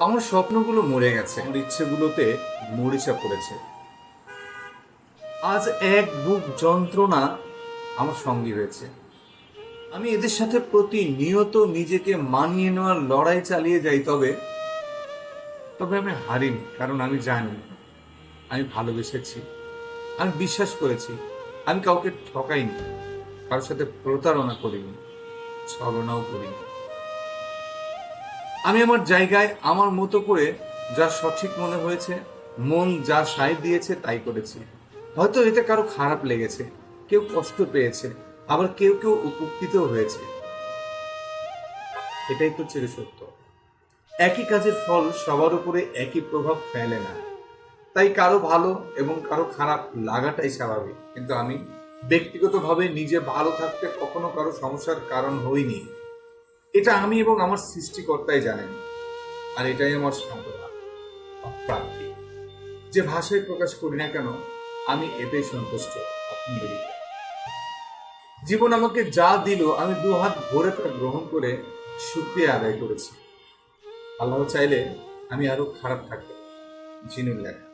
আমার স্বপ্নগুলো মরে গেছে, আমার ইচ্ছেগুলোতে মরিচা পড়েছে। আজ এক বুক যন্ত্রণা আমার সঙ্গী হয়েছে। আমি এদের সাথে প্রতিনিয়ত নিজেকে মানিয়ে নেওয়ার লড়াই চালিয়ে যাই, তবে তবে আমি হারিনি, কারণ আমি জানি আমি ভালোবেসেছি, আমি বিশ্বাস করেছি, আমি কাউকে ঠকাইনি, কারোর সাথে প্রতারণা করিনি, ছলনাও করিনি। আমি আমার জায়গায় আমার মতো করে যা সঠিক মনে হয়েছে, মন যা সায় দিয়েছে তাই করেছি। হয়তো এতে কারো খারাপ লেগেছে, কেউ কষ্ট পেয়েছে, আবার কেউ কেউ উপকৃত হয়েছে। এটাই তো চির সত্য। একই কাজের ফল সবার উপরে একই প্রভাব ফেলে না, তাই কারো ভালো এবং কারো খারাপ লাগাটাই স্বাভাবিক। কিন্তু আমি ব্যক্তিগতভাবে নিজে ভালো থাকতে কখনো কারো সমস্যার কারণ হইনি। এটা আমি এবং আমার সৃষ্টিকর্তাই জানেন। আর এটাই আমার সান্ত্বনা, প্রাপ্তি। যে ভাষায় প্রকাশ করি না কেন, আমি এতেই সন্তুষ্ট। আলহামদুলিল্লাহ। জীবন আমাকে যা দিল, আমি দু হাত ভরে তা গ্রহণ করে শুকরিয়া আদায় করেছি। আল্লাহ চাইলে আমি আরো খারাপ থাকতে পারি। জিনুল লেখা।